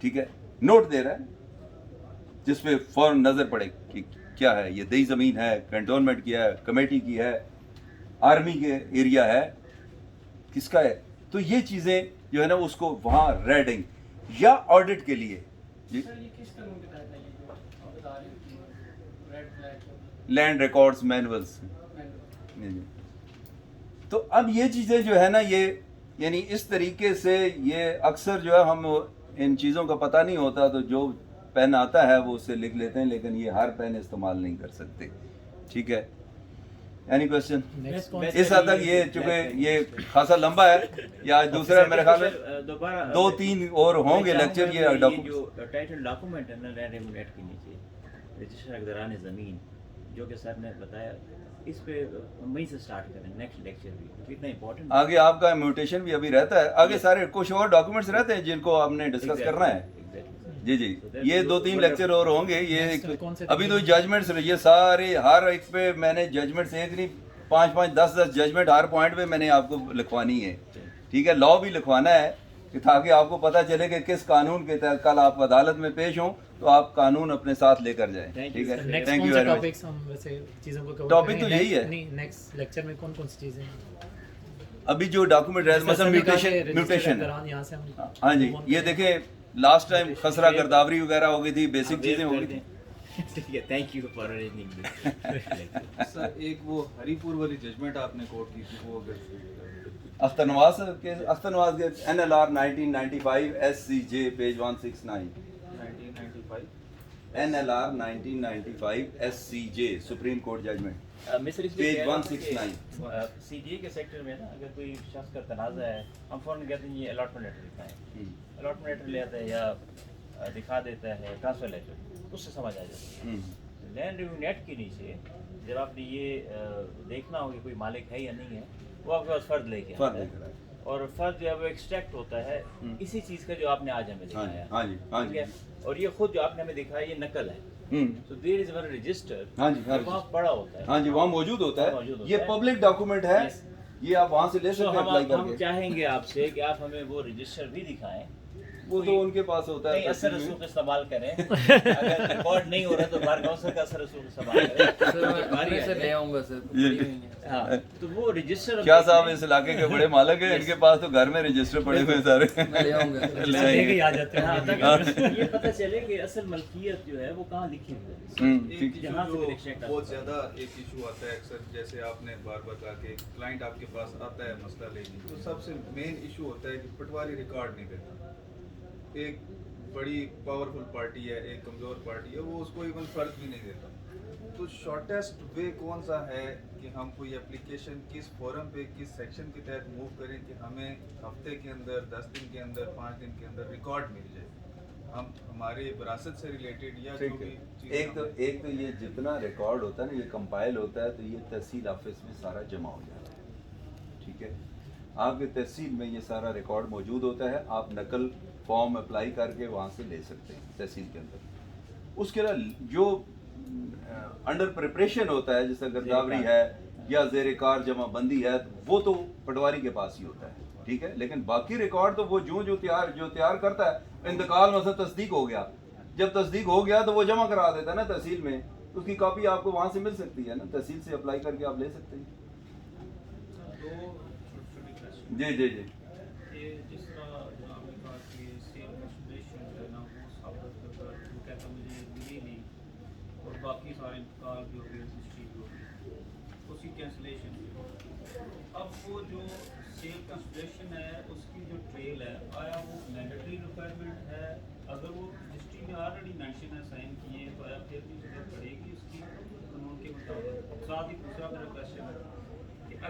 ٹھیک ہے, نوٹ دے رہا ہے جس پہ فوراً نظر پڑے کہ کیا ہے, یہ دیہی زمین ہے, کنٹونمنٹ کی ہے, کمیٹی کی ہے, آرمی کے ایریا ہے, کس کا ہے. تو یہ چیزیں جو ہے نا اس کو وہاں ریڈنگ یا آڈٹ کے لیے لینڈ ریکارڈز مینولز. تو اب یہ چیزیں جو ہے نا یہ یعنی اس طریقے سے یہ اکثر جو ہے ہم ان چیزوں کا پتہ نہیں ہوتا تو جو پین آتا ہے وہ اسے لکھ لیتے ہیں, لیکن یہ ہر پین استعمال نہیں کر سکتے. ٹھیک ہے, اینی کوشچن؟ اس حد تک یہ چونکہ یہ خاصا لمبا ہے, یا دوسرا میرے خیال میں 2-3 اور ہوں گے لیکچر. یہ جو ٹائٹل ڈاکومنٹ ہے نا لینڈ ریونیو ایکٹ کے نیچے رجسٹر اقداران زمین, جو کہ سر نے بتایا, اس پہ وہیں سے سٹارٹ کریں نیکسٹ لیکچر بھی اتنا امپورٹنٹ. آگے آپ کا میوٹیشن بھی ابھی رہتا ہے, آگے سارے کچھ اور ڈاکومنٹس رہتے ہیں جن کو آپ نے ڈسکس کرنا ہے. جی جی, یہ 2-3 لیکچر اور ہوں گے. یہ ابھی تو ججمنٹس یہ سارے ہر ایک پہ میں نے ججمنٹس ایک نہیں 5-5 10-10 ججمنٹ ہر پوائنٹ پہ میں نے آپ کو لکھوانی ہے. ٹھیک ہے, لا بھی لکھوانا ہے کہ تاکہ آپ کو پتہ چلے کہ کس قانون کے تحت کل آپ عدالت میں پیش ہوں تو آپ قانون اپنے ساتھ لے کر جائیں. ٹھیک ہے, thank you very much. Topic تو یہی ہے. نیکسٹ لیکچر میں کون کون سی چیزیں ابھی جو ڈاکومنٹ ہے مثلا میوٹیشن. ہاں جی, یہ دیکھیں لاسٹ ٹائم خسرہ گرداوری وغیرہ ہو گئی تھی, بیسک چیزیں ہو گئی تھیں. ٹھیک ہے, تھینک یو فار ارینجنگ. سر ایک وہ ہری پور والی ججمنٹ آپ نے کوٹ کی تھی, وہ اختر نواز کے NLR 1995 SCJ page 169. NLR 1995 SCJ supreme court judgement page 169. CGA کے سیکٹر میں نا اگر کوئی شخص کا تنازع ہے ہم فوراً کہتے ہیں یہ الاٹمنٹ لیٹر دکھائیں. الاٹمنٹ لیٹر لے آتا ہے یا دکھا دیتا ہے ٹرانسفر لیٹر, اس سے سمجھ آ جاتا ہے. لینڈ ریونیو ایکٹ کے نیچے جب آپ نے یہ دیکھنا ہو کہ کوئی مالک ہے یا نہیں ہے, وہ آپ کے پاس فرد لے کے آتا ہے, اور فرد جو ہے وہ ایکسٹریکٹ ہوتا ہے اسی چیز کا جو آپ نے آج ہمیں دکھایا. ٹھیک ہے, اور یہ خود جو آپ نے ہمیں دکھایا یہ نقل ہے. So there is one register, وہاں پڑا ہوتا ہے. ہاں جی, وہاں موجود ہوتا ہے. یہ پبلک ڈاکومنٹ ہے, یہ آپ وہاں سے لے سکتے ہیں اپلائی کر کے. ہم چاہیں گے آپ سے کہ آپ ہمیں وہ رجسٹر بھی دکھائیں. وہ تو ان کے پاس ہوتا ہے. اثر رسوخ استعمال کریں, اگر ریکارڈ نہیں ہو رہا تو بار کونسل کا اثر رسوخ استعمال کریں. سر لے آؤں گا سر. ہاں, تو وہ رجسٹر کیا صاحب اس علاقے کے بڑے مالک ہیں, ان کے پاس تو گھر میں رجسٹر پڑے ہوئے سارے. میں لے آؤں گا. یہ پتہ چلے کہ اصل ملکیت جو ہے وہ کہاں لکھی ہوئی ہے. بہت زیادہ ایک ایشو آتا ہے اکثر, جیسے آپ نے بار بار کہا کہ کلائنٹ آپ کے پاس آتا ہے مسئلہ لینے, تو سب سے مین ایشو ہوتا ہے کہ پٹواری ریکارڈ نہیں دیتا. ایک بڑی پاورفل پارٹی ہے, ایک کمزور پارٹی ہے, وہ اس کو ایون فرق بھی نہیں دیتا. تو شارٹیسٹ وے کون سا ہے کہ ہم کوئی اپلیکیشن کس فورم پہ کس سیکشن کے تحت موو کریں کہ ہمیں ہفتے کے اندر 10 دن کے اندر 5 دن کے اندر ریکارڈ مل جائے, ہم ہمارے وراثت سے ریلیٹڈ یا جو بھی ایک تو یہ جتنا ریکارڈ ہوتا ہے نا یہ کمپائل ہوتا ہے تو یہ تحصیل آفس میں سارا جمع ہو جاتا ہے. ٹھیک ہے, آپ کے تحصیل میں یہ سارا ریکارڈ موجود ہوتا ہے, آپ نقل فارم اپلائی کر کے وہاں سے لے سکتے ہیں تحصیل کے اندر. اس کے علاوہ جو انڈر پریپریشن ہوتا ہے جیسے گرداوری ہے یا زیر کار جمع بندی ہے, وہ تو پٹواری کے پاس ہی ہوتا ہے. ٹھیک ہے, لیکن باقی ریکارڈ تو وہ جو تیار کرتا ہے, انتقال مثلا تصدیق ہو گیا, جب تصدیق ہو گیا تو وہ جمع کرا دیتا ہے نا تحصیل میں, اس کی کاپی آپ کو وہاں سے مل سکتی ہے نا, تحصیل سے اپلائی کر کے آپ لے سکتے ہیں. جی جی جی. جس طرح آپ نے کہا کہ سیل کنسیڈریشن جو ہے نا وہ ثابت کر وہ کہتا مجھے ملی نہیں, اور باقی سارے انتقال بھی ہو گئے, رجسٹری بھی ہو گئی, اس کی کینسلیشن بھی ہو گئی. اب وہ جو سیل کنسیڈریشن ہے اس کی جو ٹریل ہے, آیا وہ مینڈیٹری ریکوائرمنٹ ہے؟ اگر وہ رجسٹری میں آلریڈی مینشن ہے سائن کیے, تو آیا پھر بھی ضرورت پڑے گی اس کی قانون کے مطابق؟ ساتھ ہی دوسرا میرا کویشچن ہے